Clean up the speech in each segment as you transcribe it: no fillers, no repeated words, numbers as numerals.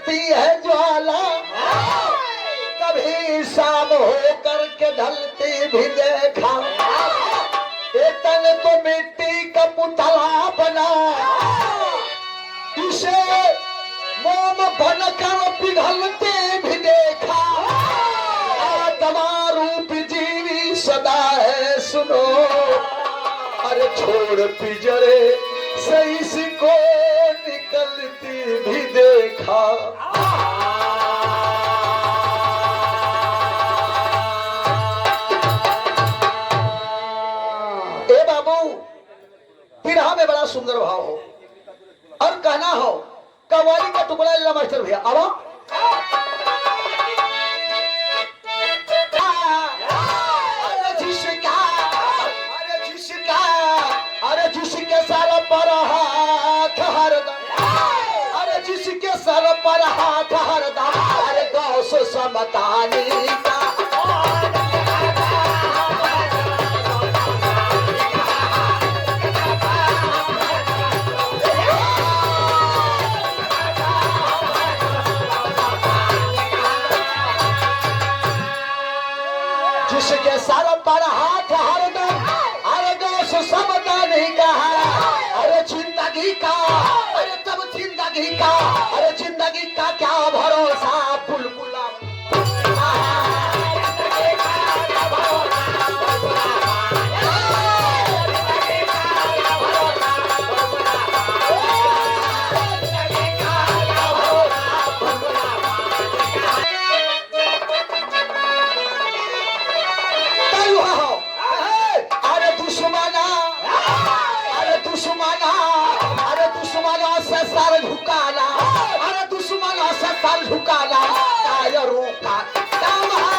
जलती है ज्वाला, कभी शाम हो करके ढलती भी देखा। ये तन तो मिट्टी का पुतला बना, इसे मोम बनकर पिघलते भी देखा। आत्मा रूप जीवी सदा है सुनो, अरे छोड़ पिंजरे से इसको निकलती भी देखा। ए बाबू, बिरहा में बड़ा सुंदर भाव हो और कहना हो, कव्वाली का टुकड़ा लेला मास्टर भैया। अब जिसके सर पर हाथ हरदम, अरे जिसके सर पर हाथ हरदम, अरे गौ से समतानी का। जिसके सर पर हाथ हरदम, अरे दोष समता नहीं कहा। अरे जिंदगी का, अरे तब जिंदगी का, अरे जिंदगी का क्या भरोसा। बुलबुला सर झुकाना, अरे दुश्मनों से सर झुकाना कायरों का काम है।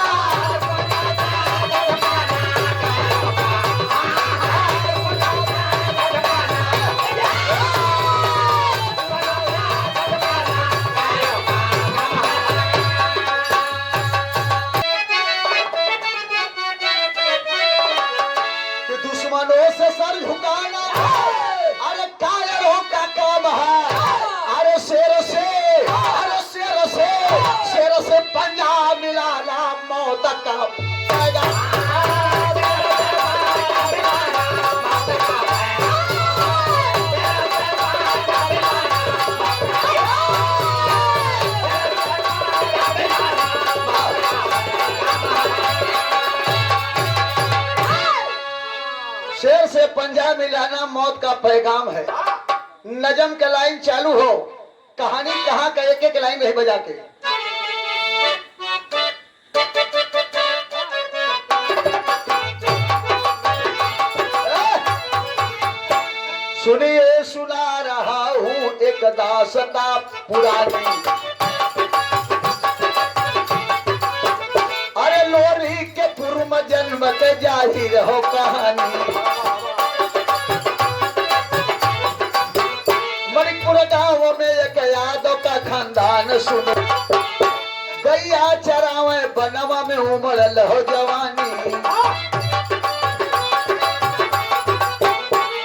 दुश्मनों से सर झुकाना, अरे कायरों का काम है। शेर से पंजा मिलाना मौत का पैगाम। शेर से पंजा मिलाना मौत का पैगाम है। नजम का लाइन चालू हो, कहानी कहाँ का एक एक लाइन रही बजा के। सुनिए सुना रहा हूँ एक दास्तां पुरानी, अरे लोरी के पूर्व जन्म के जाहिर हो कहानी। मणिपुर गांव में एक यादव का खानदान सुनो, गैया चरावे बनवा में उमड़ल हो जवानी।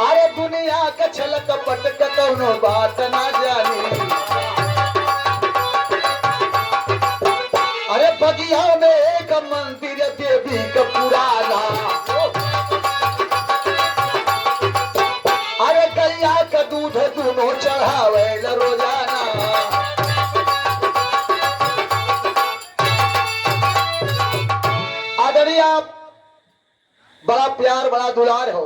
अरे दुनिया का छलक पटक कौनो बात ना जानी। अरे बगिया में एक मंदिर देवी का पुराना, अरे गैया का दूध दोनों चढ़ावे रोजाना। आदरणीय, बड़ा प्यार बड़ा दुलार हो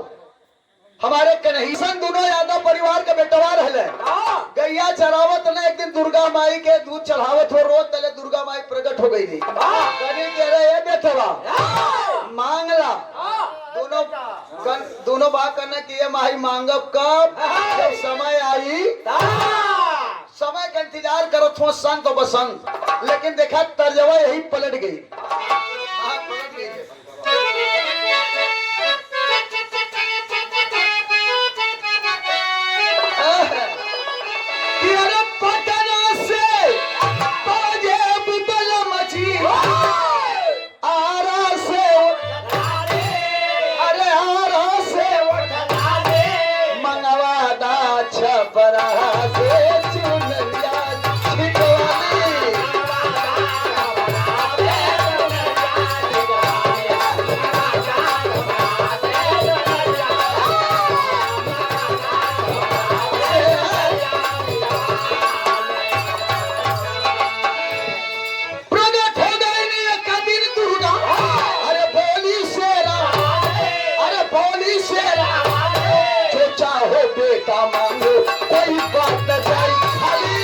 हमारे कन्हैसन दोनों यादव परिवार के बेटवा रहले। गैया चरावत ने एक दिन दुर्गा माई के दूध चढ़ावत हो, रोज तले दुर्गा माई प्रकट हो गई थी। ये बेटवा मांगला, दोनों बात करने की ये माही मांगब कब, जब समय आई। समय का इंतजार करो थो संग तो बसंग, लेकिन देखा तर्जवा यही पलट गई। छपरा से चुनरिया छिटवाली बेटा मांगो कोई बात न जाई खाली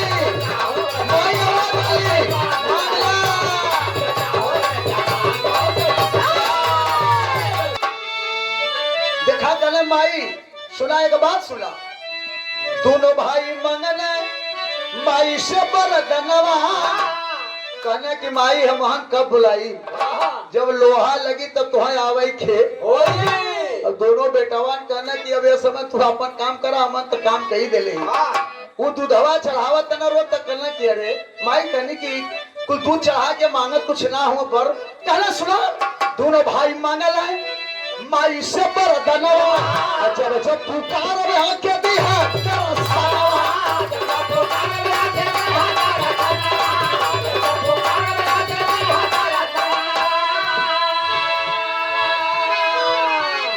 माई वाली मांगला। देखा कने माई सुना एक बात सुना, दोनों भाई मंगने माई से बरदनवा। कहने की माई हम वहां कब बुलाई, जब लोहा लगी तब तुहां आवे खे। और दोनों बेटावान कहने की अब ये समय तू अपन काम करा, हमन तो काम कही देले। वो दूधवा चढ़ावत न रो तक कहने की अरे माई कहने की कुल दूध चढ़ा के मांगत कुछ ना हो पर कहना सुना, दोनों भाई मांगल है माई से बरदनवा। जब जब पुकार में के दी है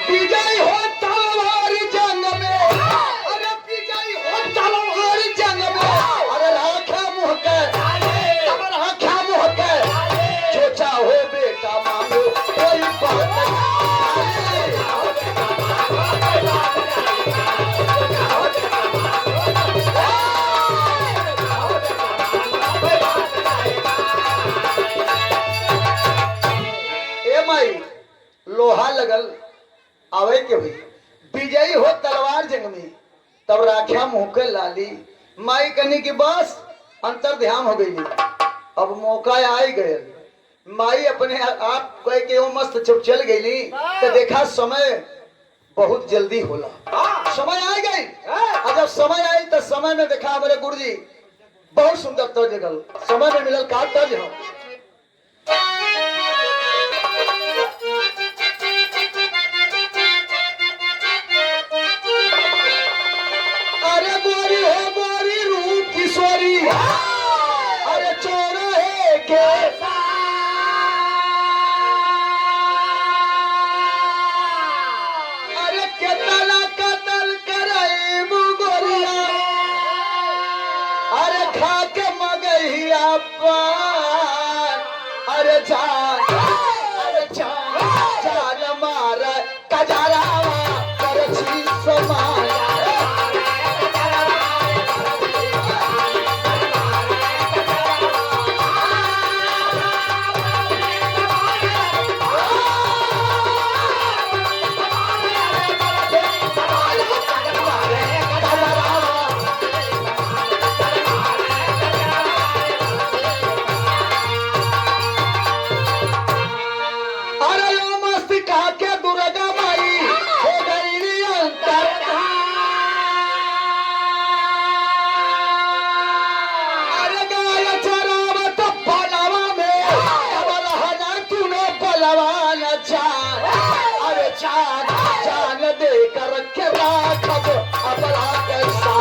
विजय हो तलवार जंग में, अरे विजय हो तलवार जंग में। अरे राखा मुँह के, अब राखा मुँह के, जो चाहो बेटा मांगो कोई बात नहीं। लोहा लगल आवे के हुई विजयी हो तलवार जंग में, तब राखिया मुँह के लाली। माई कहनी की बस अंतर ध्यान हो गई, अब मौका आई गए। माई अपने आप कह के वो मस्त चुप चल गई तो देखा समय बहुत जल्दी होला, समय आ गई। और जब समय आई तो समय में देखा हमारे गुरु जी बहुत सुंदर तर्ज गल, समय में मिलल का तर्ज हो। अरे गोरी हो गोरी रूप किशोरी, अरे चोर है के अरे केतना कतल करे गोरिया, अरे खा के मगहिया पान। अरे जान जान मार कजरावा कर छी समान। जान दे कर के राखब अपना कैसा।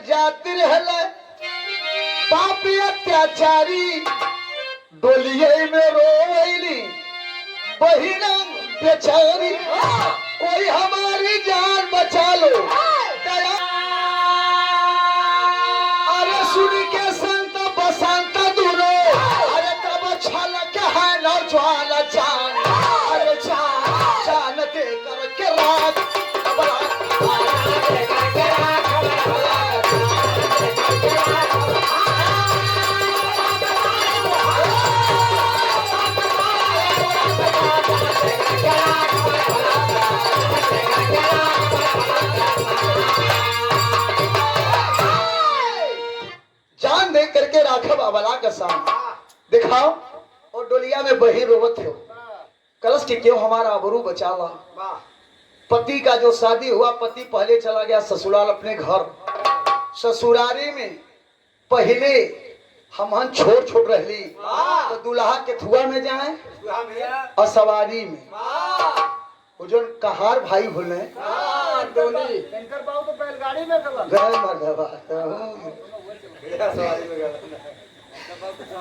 जाती रहले पापी अत्याचारी, डोलिये में रोवैली बहिना बेचारी। कोई हमारी जान बचा लो दया। अरे सुन के संत बसंत दुनो, अरे तब छलक है नौजवान जान। अरे जान दे कर के राख जान दे करके राखब अबला का साम। दिखाओ और डोलिया में बही रोवत हो कलश के क्यों हमारा आबरू बचाला। पति का जो शादी हुआ, पति पहले चला गया ससुराल अपने घर। ससुरारी में पहले हम छोट छोट रहली तो दुल्हा के थुआ में जाए और सवारी में वो जो कहार भाई बोले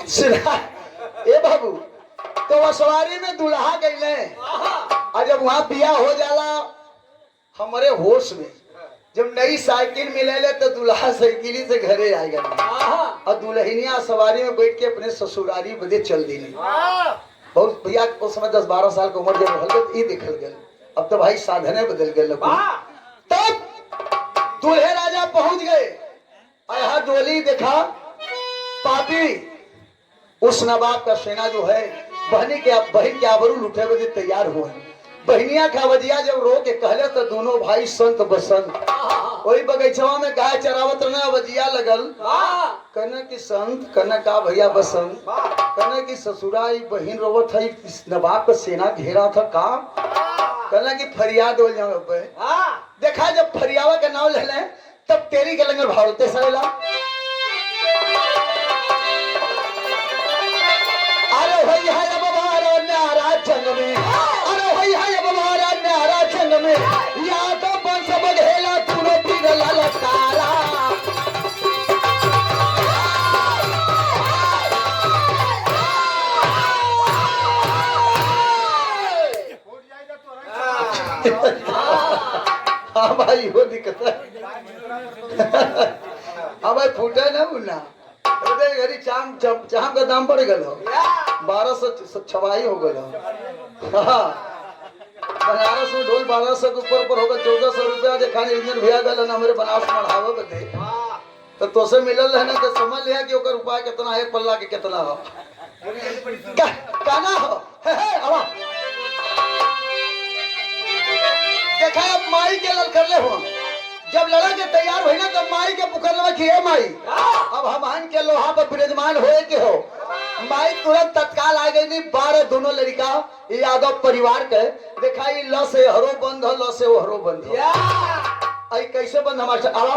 सुना ए बाबू, तो वसवारी में दुल्हा गईले और जब वहां बियाह हो जाला हमारे होश में, जब नई साइकिल मिले तो दुल्हा साइकिल से घरे आ गया और दुल्हनिया सवारी में बैठ के अपने ससुरारी बदे चल दी। बहुत भैया उस समय 10-12 साल की उम्र जब रहल ये देखल गल, अब तो भाई साधने बदल गए। तब दूल्हे राजा पहुंच गए, यहाँ डोली देखा, पापी उस नवाब का सेना जो है बहन के आबरू लुटे बदे तैयार हुए। बहनिया का वजिया जब रो के कहले तो दोनों भाई संत बसंत वही बगीचवा में गाय चरावत रहना, वजिया लगल कहने की संत, कहने का भैया बसंत, कहने की ससुराई बहन रोवत है, नवाब का सेना घेरा था का, कहने की फरियाद हो जाए। देखा जब फरियावा का नाम ले लें तब तेरी के लंगर भावते सरेला। अरे भैया अब हमारा न्यारा जंग में, अरे भैया अब हमारा न्यारा जंग में, या तो बंस बघेला तूने तीर ललकारा। हाँ भाई वो दिक्कत है। हाँ भाई फूटे ना बुना घरी चाम चाम का दाम बढ़ गल 1200 हो गल। बनारस में ढोल 1200 के ऊपर होगा 1400 रुपया जे खाने इंजन भैया गल ना मेरे बनारस बढ़ावे बदे तो तोसे मिलल है ना तो समझ लिया कि ओकर उपाय कितना है, पल्ला के कितना हो काना हो आवा। देखा अब माई के लल कर ले हो, जब लड़ा के तैयार हुई ना तो माई के पुकार लगा कि माई अब हम के लोहा पर विराजमान होए के हो। माई तुरंत तत्काल आ गई। नहीं 12 दोनों लड़का यादव परिवार के देखा ल से हरो बंद हो, ल से वो हरो बंद हो। आई कैसे बंद हमारे आवा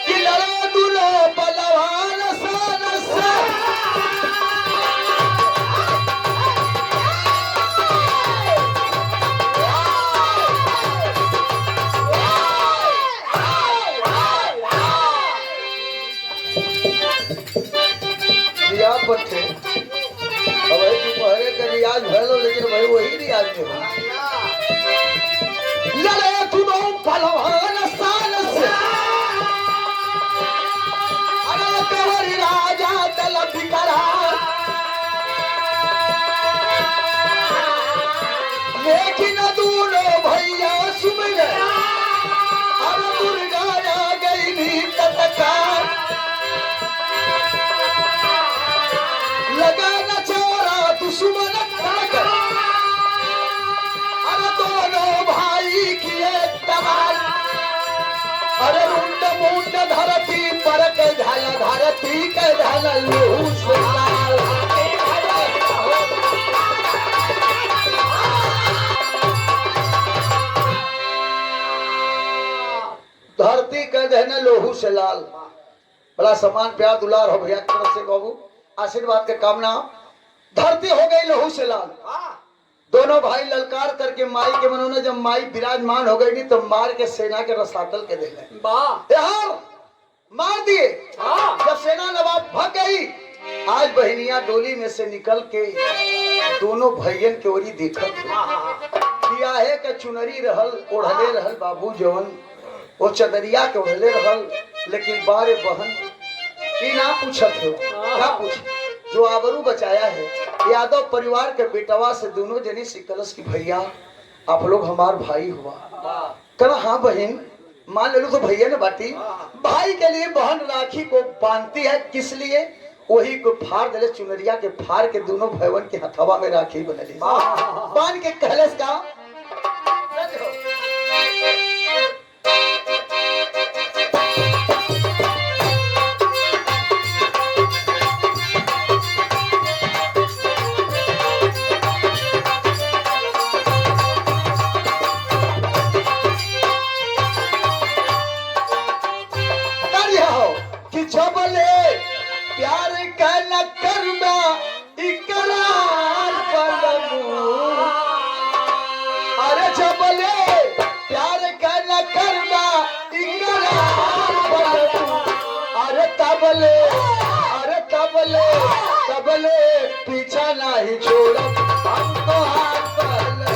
कि लड़ा दूल्हा पलवान सान से थे। अब दोपहरे का रियाज भलो, लेकिन भाई वही रियाज में लड़े तुम पलवान साल से, अरे देवर राजा तलब करा, लेकिन दोनों भैया सुमिर अब दुर्गा आ गई नी तत्काल। लगा न चोरा दुश्मन खाकर, अरे दोनों भाई किए कमाल, अरे रुंड मुंड धरती पर के झाल, धरती के झाल लहू से लाल। धरती के धन लोहू से लाल। बड़ा सम्मान प्यार दुलार हो भैया की तरफ से बाबू, आशीर्वाद के कामना। धरती हो गई लहू से लाल। दोनों भाई ललकार करके माई के मनों ने जब माई विराजमान हो गई नहीं तो मार के सेना के रसातल के दे मार दिए। जब सेना नवाब भाग गई, आज बहनिया डोली में से निकल के दोनों भैयन के ओरी देखत किया है कि चुनरी रहल ओढ़ले रहल बाबू जवन वो चदरिया के ओढ़ले रहल, लेकिन बारे बहन की ना पूछत हो, क्या पूछ जो आबरू बचाया है यादव परिवार के बेटवा से दोनों जनी सिकलस की भैया आप लोग हमार भाई हुआ। कहा हाँ बहन मान ले लो तो भैया ने बाटी। भाई के लिए बहन राखी को बांधती है, किस लिए? वही को फाड़ दे चुनरिया के फाड़ के दोनों भैवन के हथवा में राखी बने बांध के कहलस का प्यार का न करना इकरार पलमू, अरे जबले प्यार का न करना इकरार पलमू, अरे तबले तबले तबले पीछा नहीं छोड़ हम तो हाथ पहले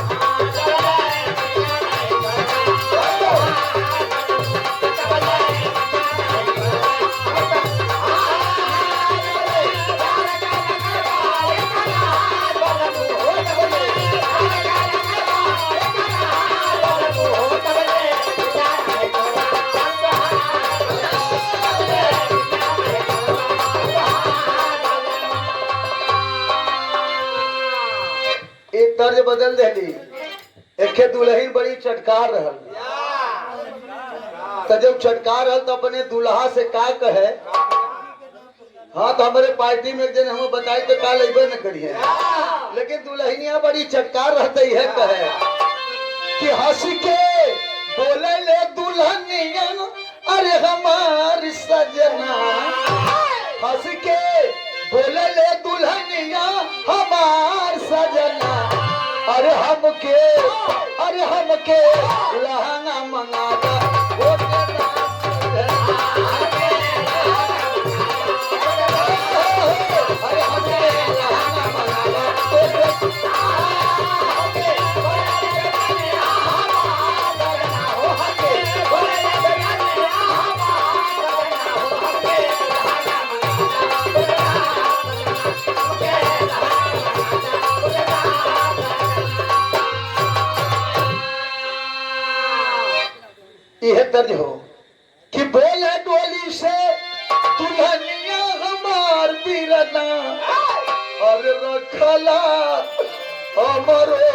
तर्ज बदल देली। एके दुल्हन बड़ी चटकार रहल तो जब चटकार रहल तो अपने दुल्हा से का कहे, हाँ तो हमारे पार्टी में एक दिन हमें बताई तो का लेबे न करिए, लेकिन दुल्हनिया बड़ी चटकार रहते है कहे कि हंस के बोले ले दुल्हनिया अरे हमार सजना, हंस के बोले ले दुल्हनिया हमार सजना, अरे हमके लहंगा मंगाता अरे हमके लहंगा यह तर्ज हो कि बोले डोली से दुल्हनिया हमार बीरना और रखला हमरो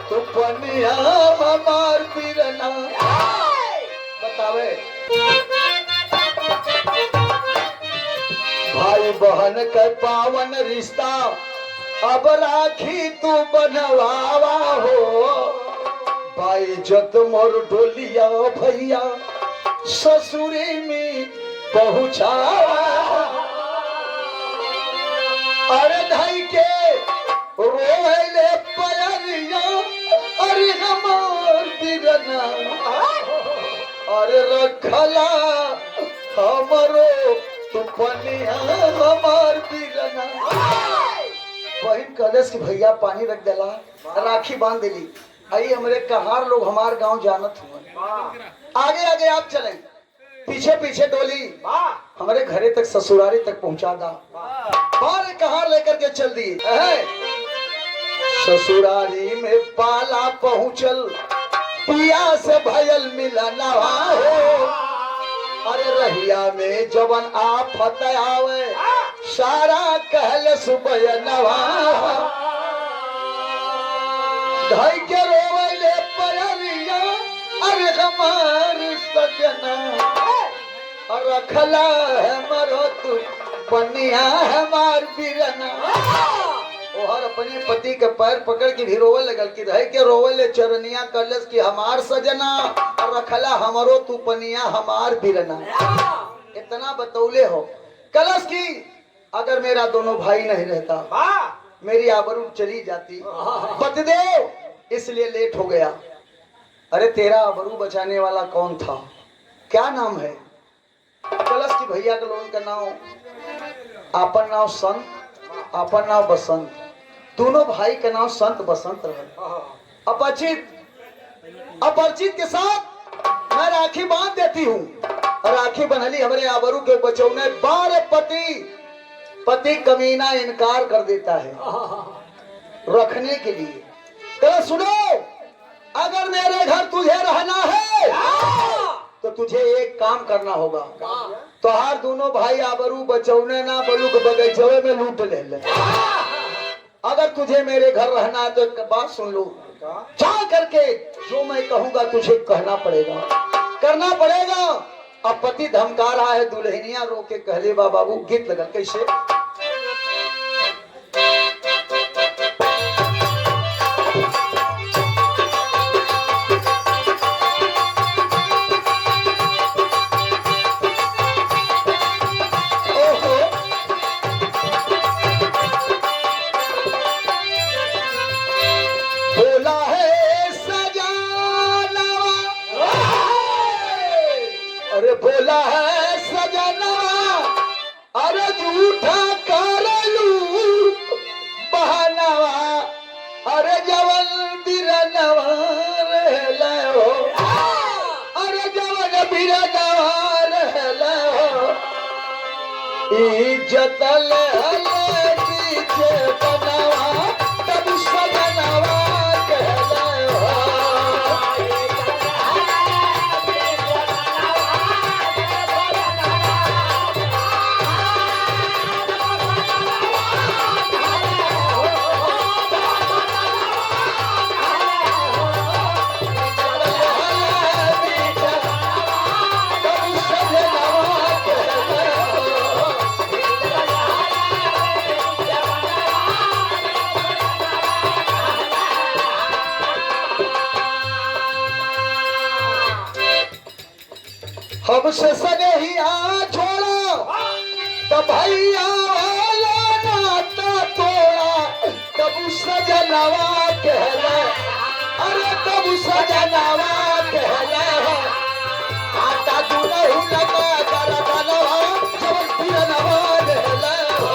तुपनिया हमार बीरना। बतावे भाई बहन का पावन रिश्ता अब राखी तू बनवावा हो, भाई जत मोर डोलिया भैया ससुरे में पहुंचा, अरे धाई के रोले पैरिया अरे हमार बिरना, अरे रखला हमरो तुपनिया हमार बिरना। बहन कलश की भैया पानी रख देला, राखी बांध देली। आई हमारे कहार लोग हमार गांव जानत हुए, आगे आगे आप चलें, पीछे पीछे डोली हमारे घरे तक ससुरारी तक पहुंचा दा, बार कहार लेकर के चल दी। ससुरारी में पाला पहुंचल पिया से भयल मिलना हो, अरे रहिया में जवन आफत आवे सारा कहले सुबह नवा, ढाई के रोवले परिया अरे हमार सजना, और रखला है मरो तू पनिया हमार बीरना। ओहर अपने पति के पैर पकड़ के भी रोवे लगल कि रह के रोवले चरनिया कलस की हमार सजना, और रखला हमरो तू पनिया हमार बीरना। इतना बतौले हो कलश की अगर मेरा दोनों भाई नहीं रहता मेरी आबरू चली जाती, पतिदेव इसलिए लेट हो गया। अरे तेरा आबरू बचाने वाला कौन था, क्या नाम है? कलश की भैया के लोगों का नाम आपन नाम संत, आपन नाम बसंत, दोनों भाई का नाम संत बसंत रहे। अपरिचित के साथ मैं राखी बांध देती हूँ, राखी बंधली हमारे आबरू के बचौने बार पति कमीना इनकार कर देता है रखने के लिए। तो सुनो, अगर मेरे घर तुझे रहना है तो तुझे एक काम करना होगा, तोहार दोनों भाई आबरू बचौने ना बलूक बगीचवे में लूट ले। अगर तुझे मेरे घर रहना है तो एक बात सुन लो, जा करके जो मैं कहूंगा तुझे कहना पड़ेगा, करना पड़ेगा। अब पति धमका रहा है, दुल्हनिया रो के कहले बाबू गीत लगा कैसे, बोला है सजना अरे झूठा इज्जत ले पीछे बनवा तब सजनवा कहले हो। हमसे सनहिया छोड़ा तो भैया वाला नाता तोड़ा तब सजनवा कहले। अरे तब सजनवा कहले हो आता दुनहु लगा गरदनवा जब पिरनवा रहले हो।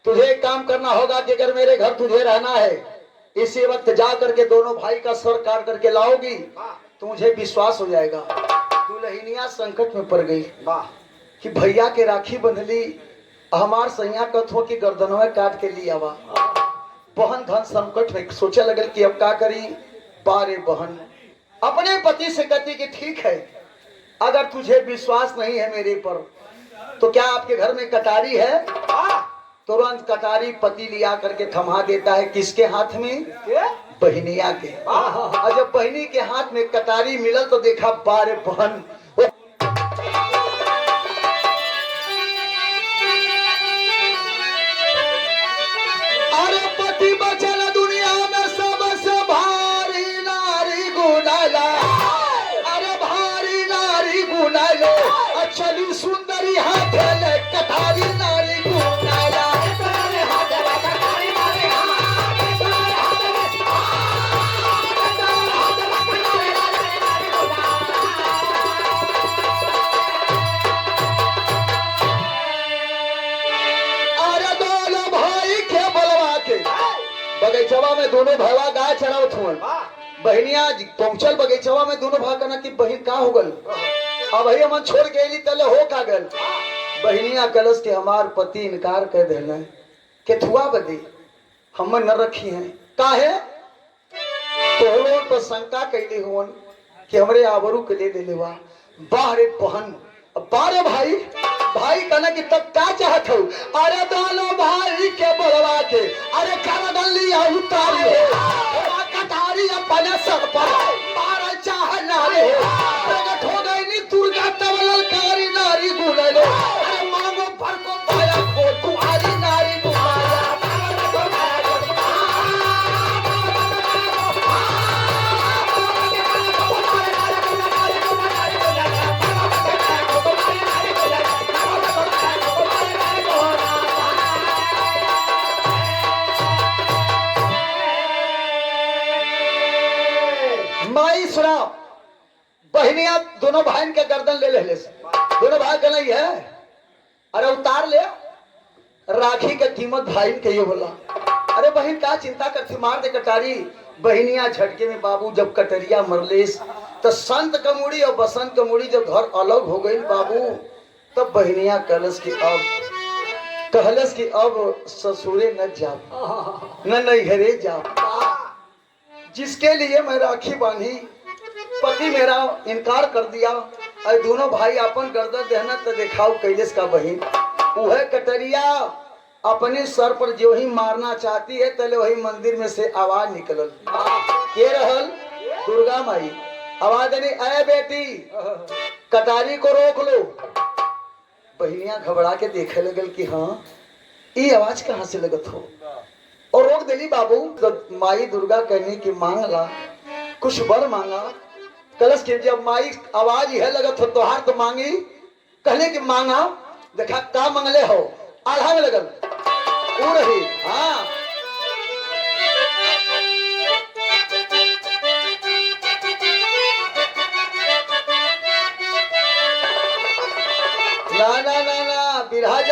तुझे एक काम करना होगा कि अगर मेरे घर तुझे रहना है इसी वक्त जा करके दोनों भाई का सर काट करके लाओगी तो मुझे विश्वास हो जाएगा। दुल्हनिया संकट में पड़ गई कि भैया के राखी बंधली हमार सैया कथो की गर्दनवा काट के लिया वा। बहन धन संकट में सोचे लगल कि अब क्या करी। बारे बहन अपने पति से कहती कि ठीक है अगर तुझे विश्वास नहीं है मेरे पर तो क्या आपके घर में कटारी है। तुरंत कटारी पति लिया करके थमा देता है। किसके हाथ में। बहनिया के। और जब बहनी के हाथ में कटारी मिलल तो देखा बारे बहन अरे पति बचल दुनिया में सबसे भारी नारी गुनाला। अरे भारी नारी गुनाले चली सुंदरी हाथ ले कटारी नारी गुनाला। बगीचवा में दोनों भैया गाय चरावत हुए। बहनिया पहुंचल बगीचवा में दोनों भाई कहना कि बहन का हो गल अब भैया मन छोड़ के तले हो का गल। बहनिया कलश के हमार पति इनकार कर देना के थुआ बदे हम न रखी हैं काहे तो पर शंका कैले हुन कि हमरे आबरू के ले लेवा। बाहरे बहन बारे भाई भाई कहना कि तब क्या चाहत हो। अरे दोनों भाई के बोलवा के अरे करदली उतारी है कटारी अपने सर पर मार चाह नारे प्रगट हो गई नी दुर्गा तब ललकारी नारी गुलले। अरे मांगो पर को पाया को कुआरी नारी गुलाया। माई सुना बहनिया दोनों भाई के गर्दन ले ले दोनों भाई कहना है अरे उतार ले राखी के कीमत भाई के ये बोला। अरे बहन क्या चिंता करती मार दे कटारी। बहनिया झटके में बाबू जब कटरिया मरलेस तो संत कमुड़ी और बसंत कमुड़ी जब घर अलग हो गई बाबू तब बहनिया कहलस कि अब ससुरे न जाओ न नैहरे जाओ। जिसके लिए मैं राखी बांधी पति मेरा इनकार कर दिया और दोनों भाई अपन गर्दन देना तो दिखाओ कैलेश का बहन वह कटरिया अपने सर पर जो ही मारना चाहती है तले वही मंदिर में से आवाज निकलल के रहल दुर्गा माई आवाज नहीं अरे बेटी कटारी को रोक लो। बहनिया घबरा के देखे लगल कि हाँ ये आवाज कहाँ से लगत हो और रोक दिली बाबू। तो माई दुर्गा कहने की मांग ला कुछ बर मांगा कलश के जब माई आवाज है लगत हो तोहार तो मांगी कहने की मांगा देखा का मंगले हो आधा में लगल उ रही। हाँ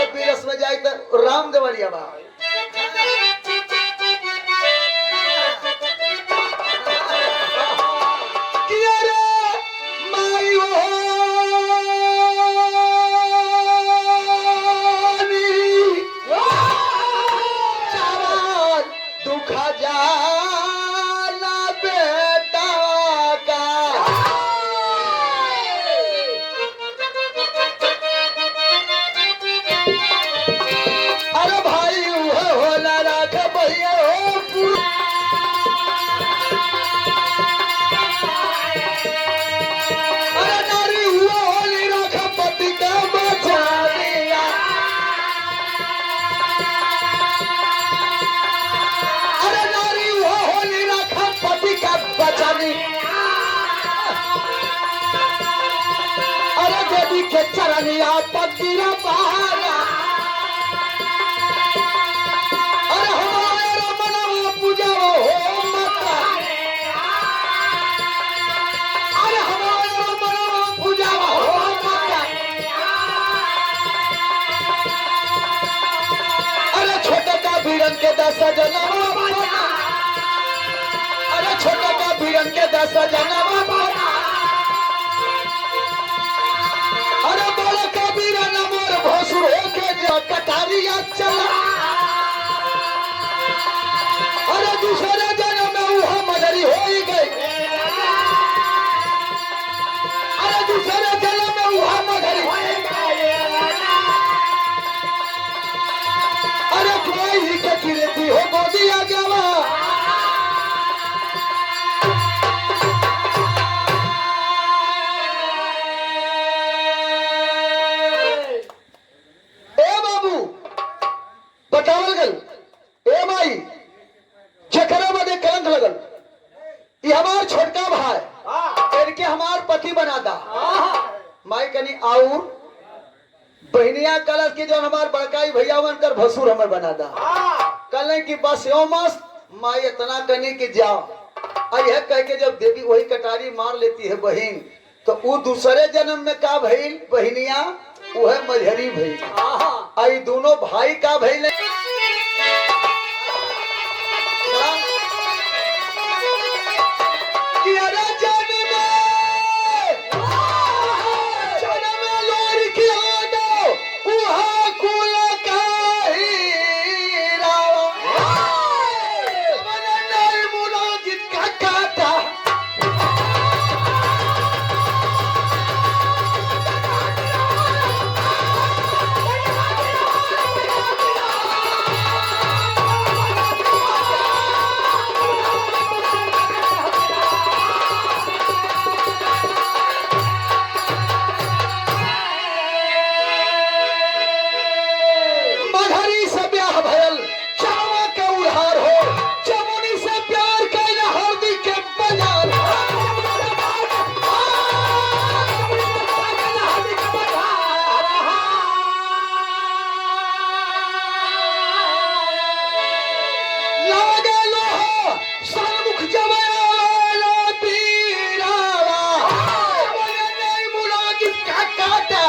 भाव पीरस में जाए तो राम देवरिया बा कि अरे माई हो चावल दुखा जाला बेटा का अरे भाई वो होला राख भैया हो पूरा अरे नारी हुआ होली राख पति का बचा दिया अरे नारी हुआ होली राख पति का बचा दिया अरे देवी के चरनिया पतिरा पहाड़ा अरे हमारे मनवा पूजा हो माता अरे हमारे मनवा पूजा हो माता अरे छोटे का बीरन के 10 जनवा अरे छोटे का बीरन के 10 जनवा अरे बोले का बीरन मोर भोसुर होके जो कटारिया चला अरे दूसरे जन्म में वह मदरी हो ही गई अरे दूसरे जन्म में वह मदरी अरे कोई ही के गिरती हो गोदिया जावा ए बाबू बतावल गल ए माई जकरा बदे कलंक लगल ये हमार छोटका भाई इनके हमार पति बना दा माई कनी आउर बहनिया कलर के जो हमार बड़काई भैया बनकर भसुर हमर बना दा कल की बस यो मस्त माई इतना कनी कि जाओ और यह कह के जब देवी वही कटारी मार लेती है बहन तो वो दूसरे जन्म में का भइल बहनिया वह मझरी भइल आई दोनों भाई का भइल कि अरे जन्म लोर की आदो उहा कुल का हीरा मन नहीं मुनाजित का काटा मधरी से ब्याह भयल चावा के उधार हो चमुनी से प्यार कैला हल्दी के बाजार लागे लोहा सन्मुख जवाला पीरावा बोले नहीं मुनाजित का काटा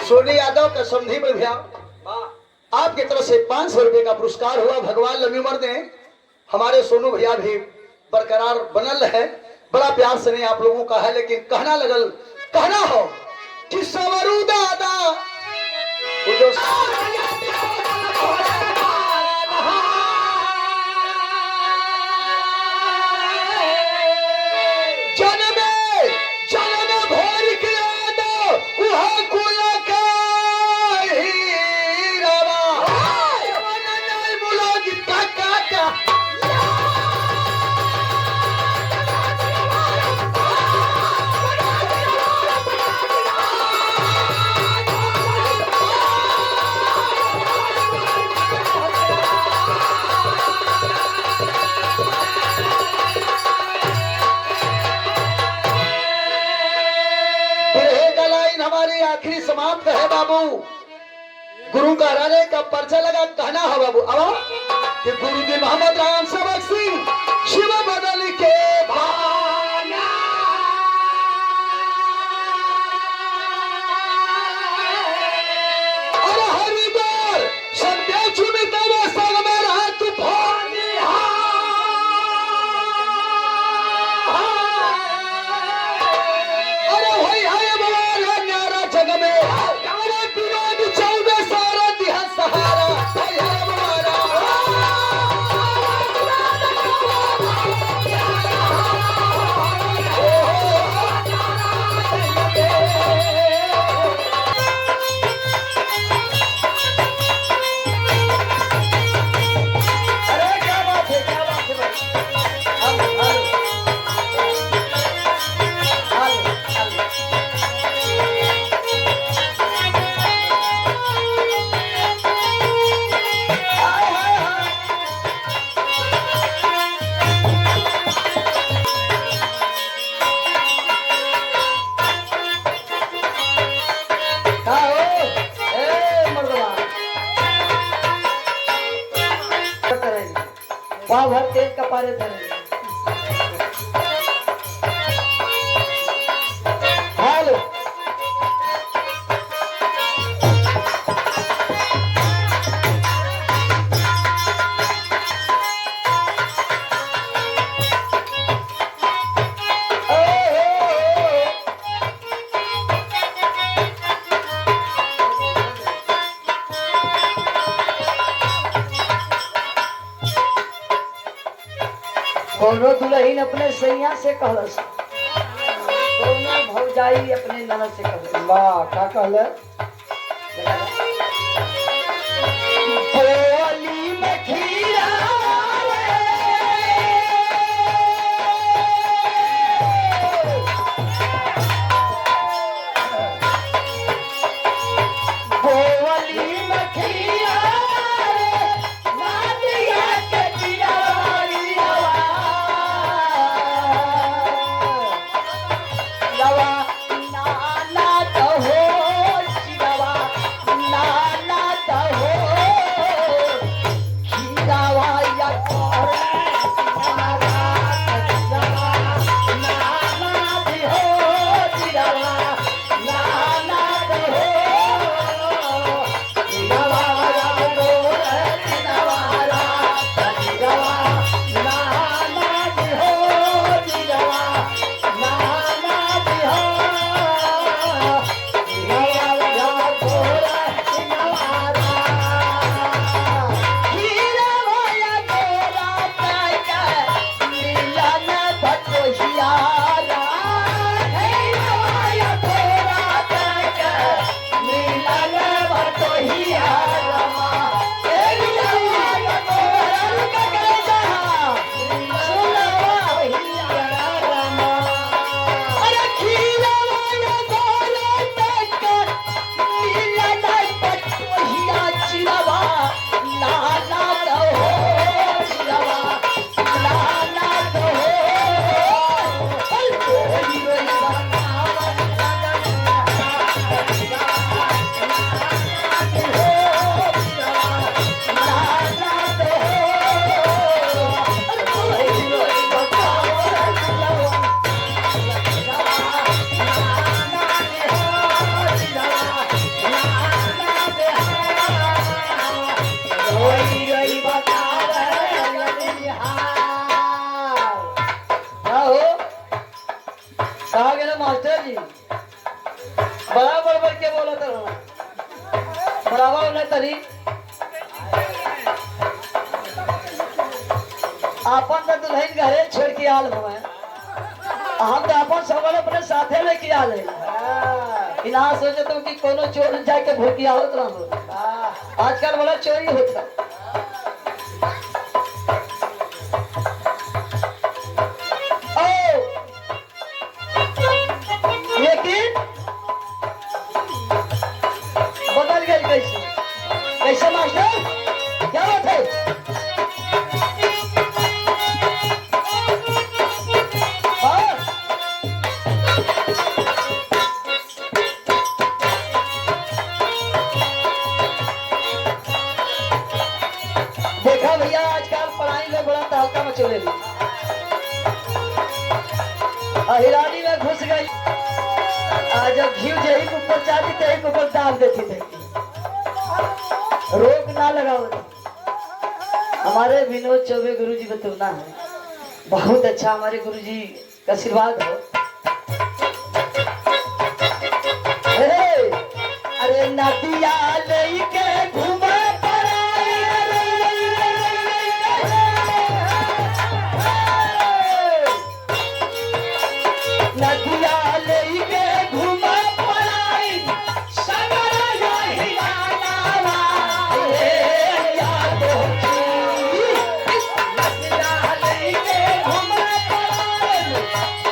सोनी यादव का समधी में भैया आपकी तरफ से 500 रुपए का पुरस्कार हुआ। भगवान लंबी उम्र ने हमारे सोनू भैया भी बरकरार बनल है। बड़ा प्यार से नहीं आप लोगों का है, लेकिन कहना हो कि सवरू दादा वो जो आखिरी समाप्त है बाबू। गुरु का राणे का पर्चा लगा कहना है बाबू अब कि गुरुदेव मोहम्मद राम सेवक सिंह शिव बदल के भाना। अरे हरिद्वार संध्या चुमित संग में रहा तूफान। अरे होई है बवाल न्यारा जग में गाना विनोद चौबे सारा दिहा सहारा। होई है बवाला पाव भर तेल कपारे धरे। हेलो कोनो दुल्हन अपने सैया से कहलस, कोनो भौजाई अपने ननद से कहलस। वाह का कहले होली में खीरा होली में खीरा मास्टर जी बड़ा बड़बड़ के बोला था बराबर होना तरी आपन तो दुल्हन घरे छोड़ के आल हुए हम तो अपन सबल अपने साथे लेके आल है। ना सोचे तुम कि कोनो चोर जाके भूखिया होत रहो। आजकल बड़ा चोरी होता बदल गए कैसे कैसे मास्टर क्या बात है? हिरानी में घुस गई। आज जब घी जही के ऊपर जाती तही के ऊपर डाल देती थी, रोक ना लगाओ। हमारे विनोद चौबे गुरुजी बतौना है, बहुत अच्छा हमारे गुरुजी का आशीर्वाद हो। अरे नदिया लेके घूमे नदिया लेके घूमे पड़ाई सगरा हिलाना याद नदिया लेके घूमे पड़ाई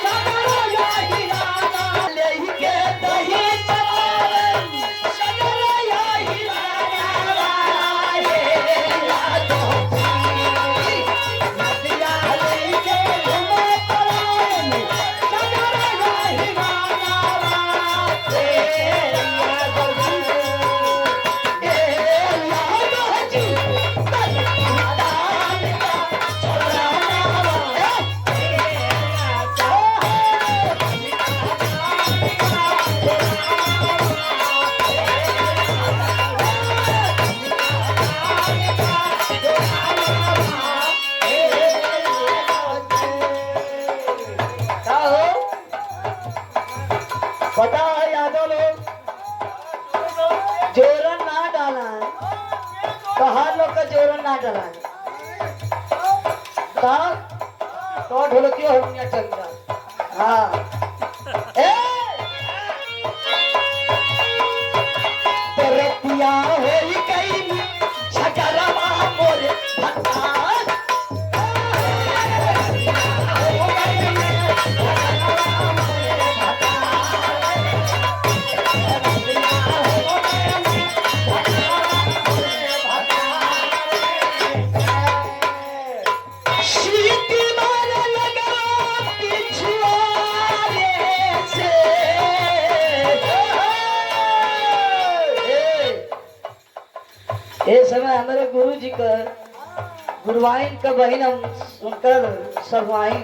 सगरा हिलाना लेके दही चलावे सगरा हिलाना याद नदिया लेके घूमे पड़ाई पता है यादव लोग जोरन ना डाला है, कहा लोग का जोरन ना डाला है। तो ढोलकिया हारमोनिया चल रहा। हाँ रतिया होई गई झगड़वा मोरे भक्ता ये समय हमारे गुरु जी का गुरुवाइन का बहन हम सुनकर सरवाइन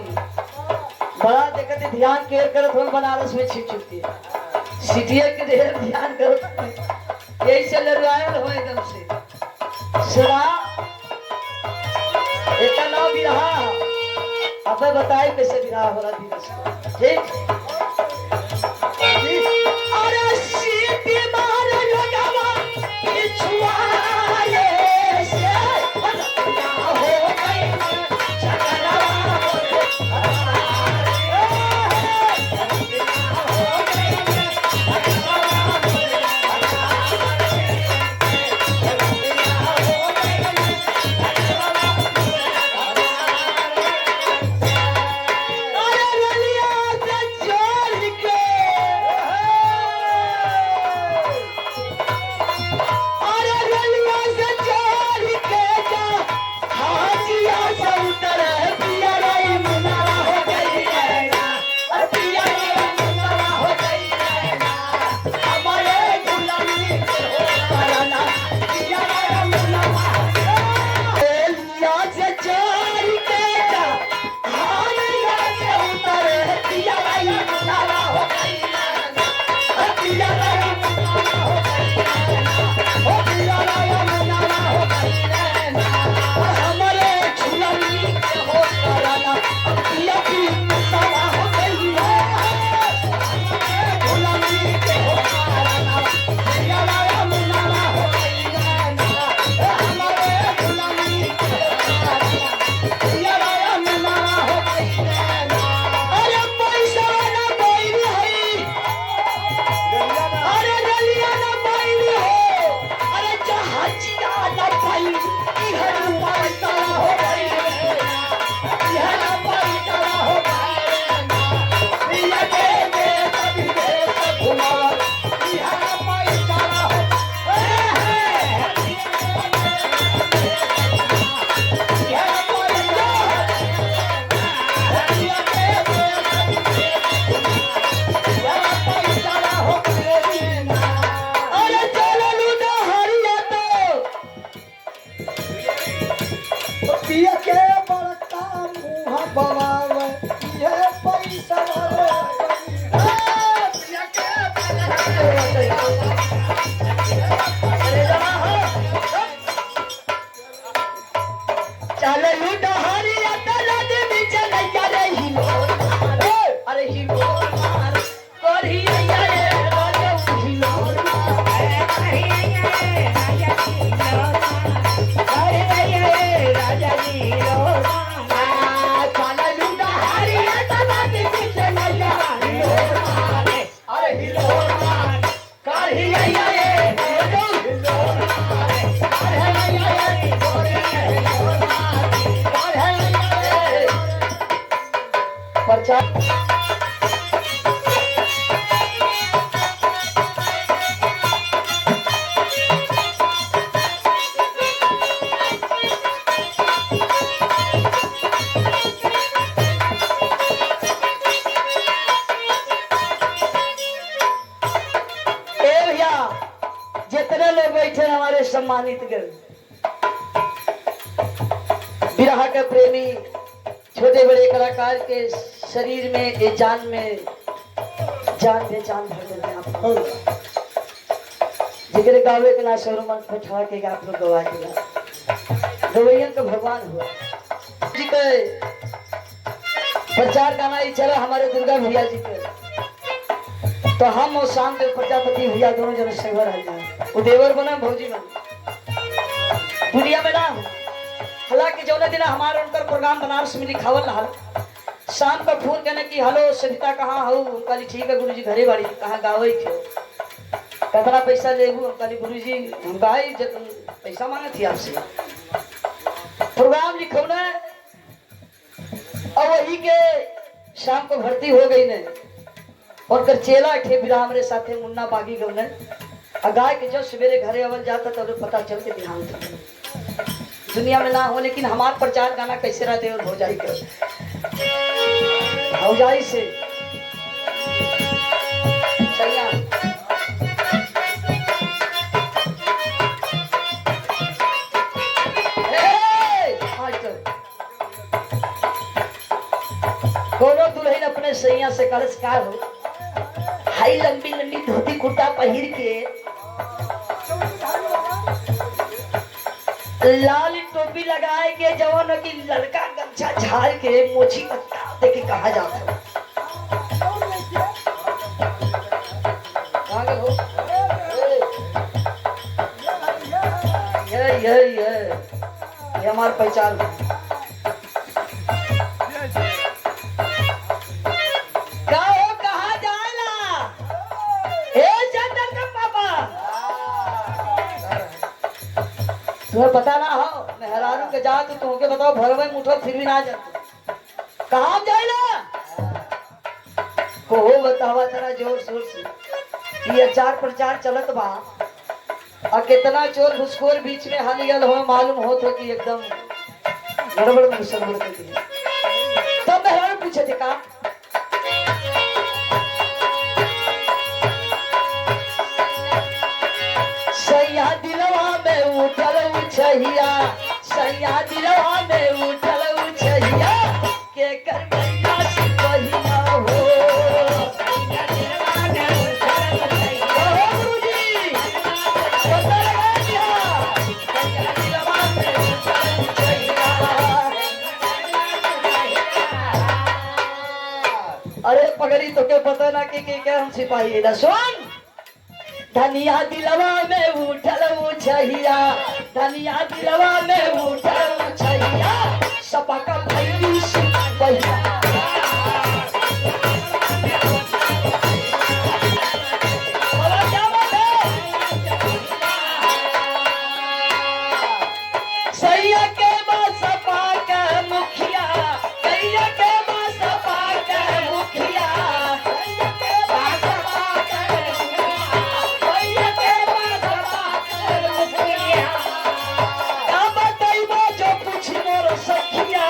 बड़ा देखते ध्यान केयर करत हो बनारस में छिप छुपती सिटिया के ढेर ध्यान करत यही से लड़वायल हो एकदम से सुना एक नाम भी रहा। अब बताई कैसे विवाह हो रहा दिवस को, ठीक। अरे सीटी मार लगावा पिछुआए से भटका हो गई झगड़वा अरे रलिया से प्रचार ए भैया जितने लोग बैठे हैं हमारे सम्मानित गण विरह के प्रेमी छोटे बड़े कलाकार के शरीर में ये जान में जान बेजान भर देते हैं आप लोग। जिगरे गावे के ना शोर मन बैठा के आप लोग गवा दिया गवैयन का भगवान हुआ जी के प्रचार गाना ही चला हमारे दुर्गा भैया जी के तो हम और शाम देव प्रजापति भैया दोनों जन सेवर आ जाए वो देवर बना भौजी बना दुनिया में ना हालांकि जो दिन हमारे उनका प्रोग्राम बनारस में लिखावल रहा शाम का फोन करने की हेलो सविता कहाँ हो कहली ठीक है गुरुजी घरे बाड़ी कहाँ गावे क्यों कितना पैसा लेबू कहली गुरुजी हम गाई पैसा मांगे थी आपसे प्रोग्राम लिखो ना और वही के शाम को भर्ती हो गई ने और कर चेला थे बिरा हमारे साथे मुन्ना बागी गौने गाय के जब सवेरे घरे अवल जाता तो पता चल के ध्यान था दुनिया में ना हो लेकिन हमार प्रचार गाना कैसे रहते और भौजाई कर भौजाई से सैया कोनो दुल्हन अपने सैया से कलस्कार हो हाई लंबी लंबी धोती कुर्ता पहिर के लाल टोपी लगाए के जवान की लड़का गमछा झाड़ के मोछी पत्ता देके कहा जाता है ये हमारी पहचान तुम्हें पता ना हो मैं हरारू के जा तो तुमके बताओ भरवे मुठो फिर भी ना जाते कहाँ जाएला को बतावा तेरा जोर शोर से ये चार प्रचार चलत बा और कितना चोर घुसखोर बीच में हलियल हो मालूम हो तो कि एकदम गड़बड़ में घुसल के तब मैं हरारू पूछे थे का सैया दिलवा में उठल उछहिया सैया दिलवा में उठल उछहिया के कर गैया से पहिया हो सैया दिलवा में उठल उछहिया हो गुरुजी पता लगा दिया सैया दिलवा में उठल उछहिया अरे पगड़ी तो के पता ना कि हम सिपाही है सुन धनिया दिलवा में उठल उछहिया धनिया दिलवा में उठल उछहिया सपका भैली सिपाहिया सैया के बसपा के मुखिया सैया के बसपा के मुखिया सखिया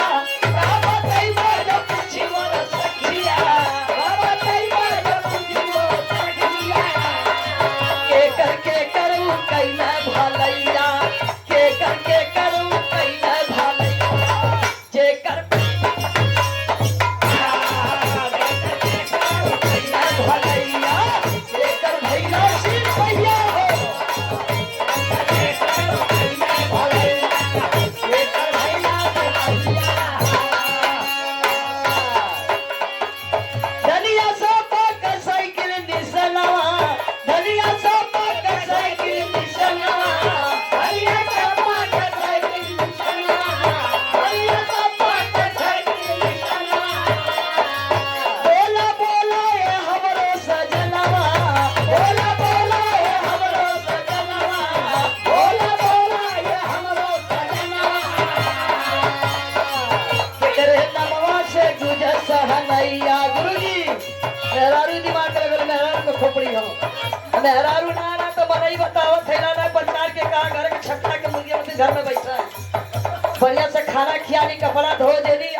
मेहरारू ना ना तो मनई बतावत है ना पंचार के कहा घर के छक्का के मुर्गी अपने घर में बैठा है बढ़िया से खाना खियानी कपड़ा धो देनी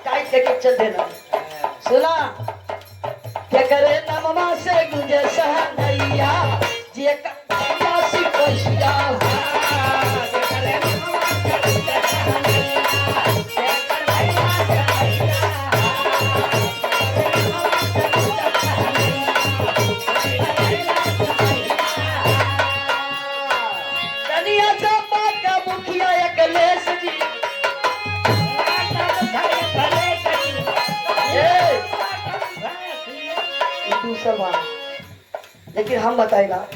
टाइट करके चल देना सुना क्या करे नममा से गुंजे सहनैया जे का सिपहिया लेकिन हम बताएगा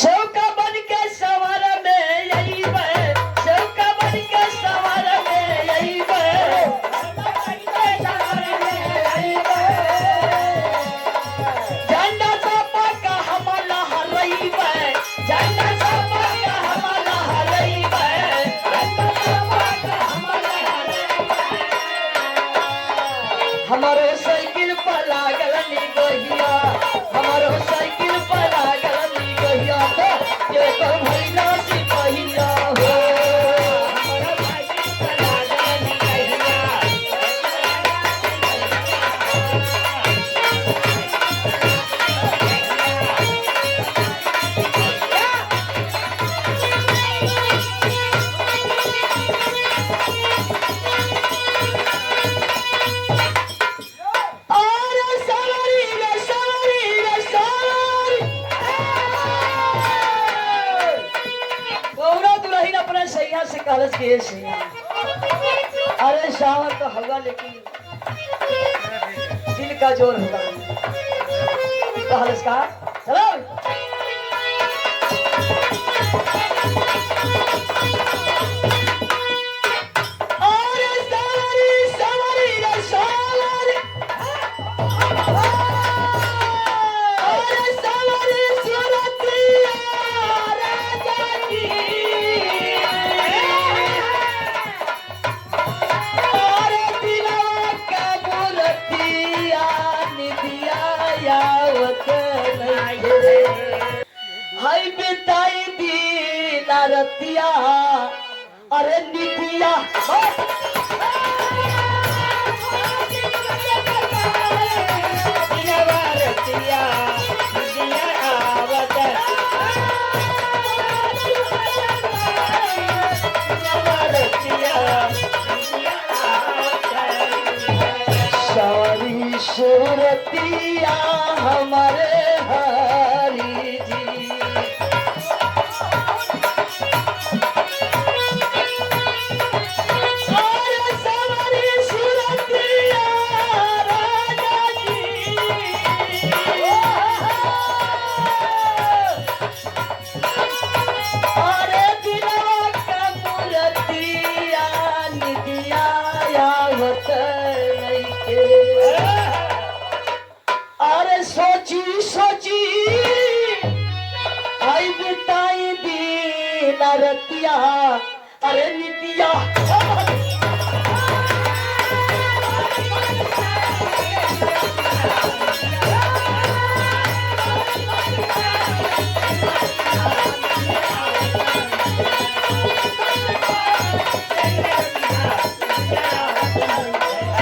शौका बन के सवार में यही है शौका बन के सवार में यही है झंडा सापा का हमला हरई है झंडा सापा का हमला हरई है झंडा सापा का हमला हरई हमारो साइकिल पर लागल नी गहिया हमारो साइकिल पर लागल नी गहिया तो ये तो भइला सिपहिया हो हमारो साइकिल पर लागल नी गहिया से कॉलेज के से अरे शावर तो होगा लेकिन दिल का जोर होगा कॉलेज का चलो रतिया अरे नितिया रतिया सारी सूरतिया हमारे हरी जी अरे सोची सोची आई बिताई दी रतिया अरे नितिया